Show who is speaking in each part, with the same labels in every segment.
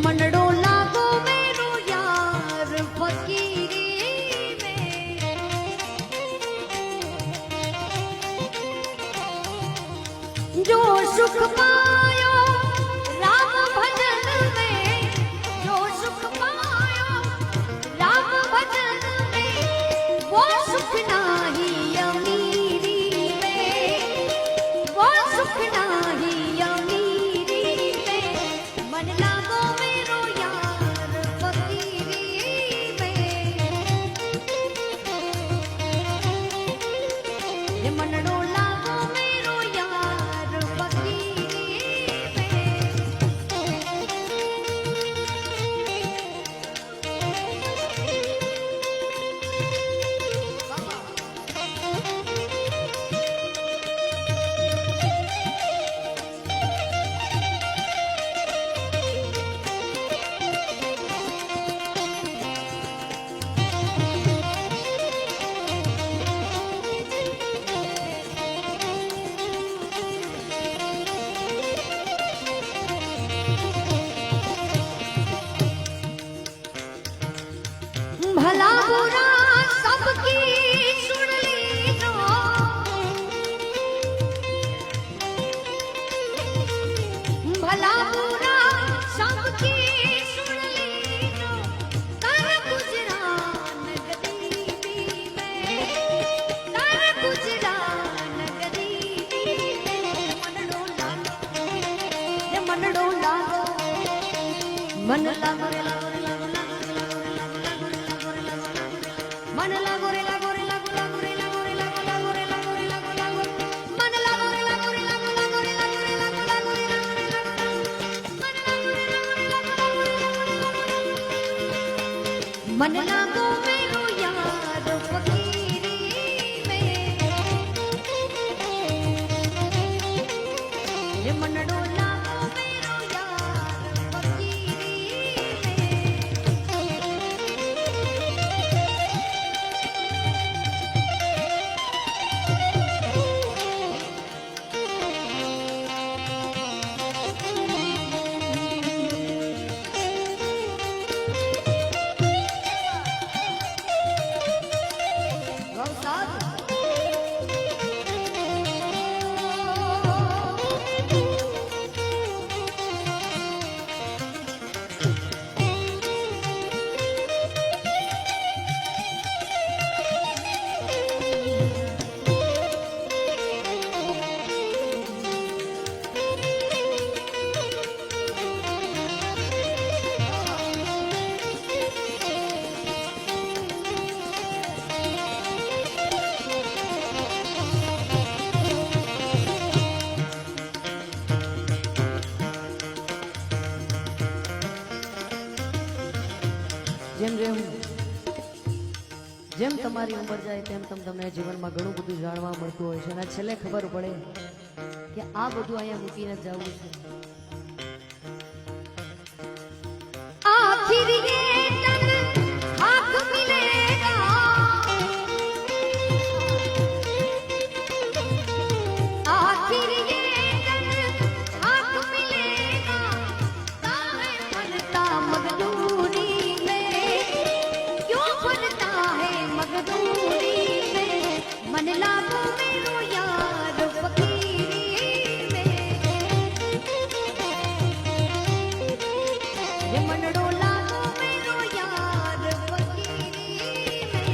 Speaker 1: मनड़ो लागो मेरो यार फकीरी में, जो सुख पायो राम भजन में, जो सुख पायो राम भजन में, वो सुख नाही अमीरी में, वो सुख नाही अमीरी में, मन लागो मेरो यार फकीरी में, ये मनड़ो लागो मेरो यार फकीरी में। भला बुरा सबकी सुन लीजो, भला बुरा सबकी सुन लीजो, कर गुजरान गरीबी में, कर गुजरान गरीबी में, मनड़ो लागो, ये मनड़ो लागो, मन लागो रे लागो रे लागो मन लागो रे लागो रे लागो लागो रे लागो रे लागो लागो रे लागो रे लागो लागो मन लागो रे लागो रे लागो लागो रे लागो रे लागो लागो रे लागो रे लागो मन लागो मेरो यार फकीरी में, ये मनड़ो लागो मेरो यार फकीरी में। જેમ જેમ જેમ તમારી ઉંમર જાય તેમ તમને જીવનમાં ઘણું બધું જાણવા મળતું હોય છે અને છેલ્લે ખબર પડે કે આ બધું અહીંયા મૂકીને જવું છે। આખિર ये तन हाथ मिलेगा, आखिर ये तन हाथ मिलेगा, काहे बनता मजदूरी में, क्यों बनता है मजदूरी में, मन लागो मेरो यार फकीरी में, ये मनड़ो लागो मेरो यार फकीरी में।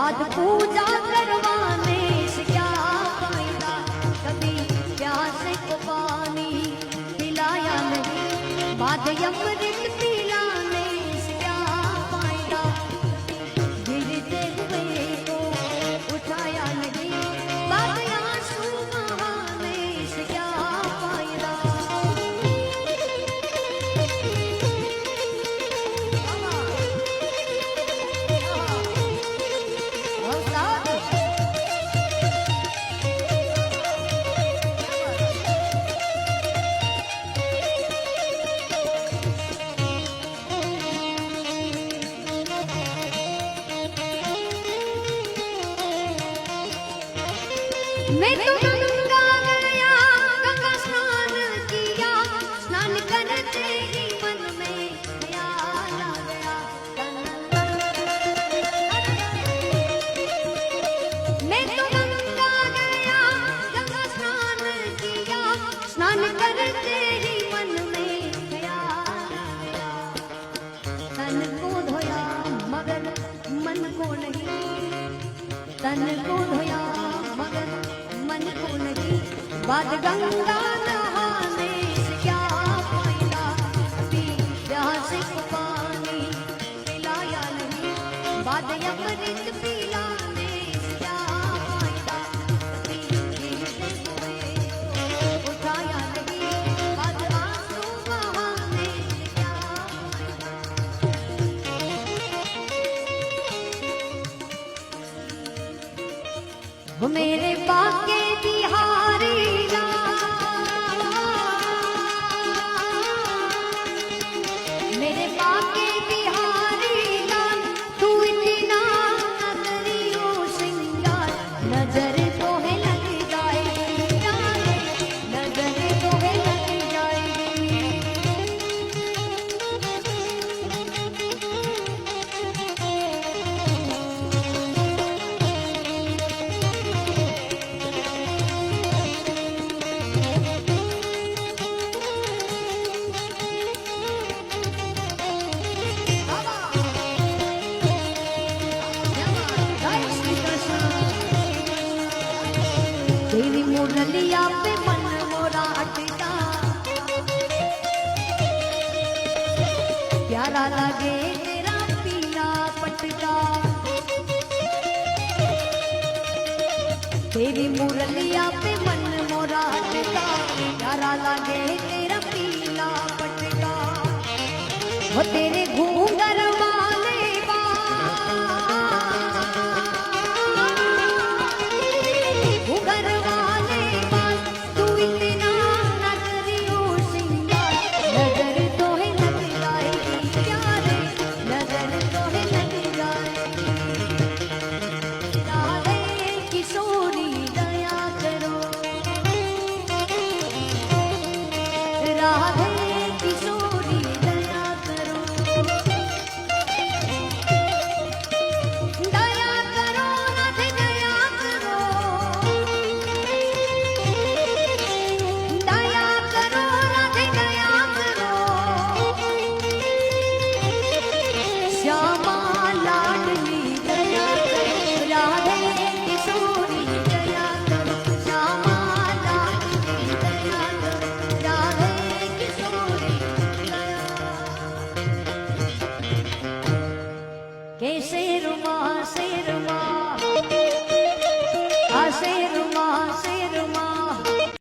Speaker 1: बाद पूजा करवाने से क्या फायदा, कभी प्यासे को पानी पिलाया नहीं, बाद अमृत पिलाने से क्या फायदा, गिरते हुए को उठाया नहीं, बाद आंसू बहाने से क्या फायदा। मैं तो गंगा गया, गंगा स्नान किया, स्नान करते ही मन में ख्याल आ गया। मैं तो गंगा गया, गंगा स्नान किया, स्नान करते ही मन में ख्याल आ गया। तन को धोया मगर मन को नहीं, तन को धोया मगर मन को नहीं, बाद गंगा नहाने से क्या फायदा, कभी प्यासे को पानी पिलाया नहीं, बाद अमृत पिलाने से क्या फायदा, कभी गिरते हुए को उठाया नहीं, बाद आंसू बहाने से क्या फायदा। वो मेरे बाके बिहारी लाल, मेरे बाके बिहारी लाल, तू इतना न करियो श्रृंगार, नजर तो है लग जाएगी, नजर तो है लग जाएगी। तेरी मुरलिया पे मन मोरा अटका, प्यारा लगे तेरा पीला पटका, तेरी मुरलिया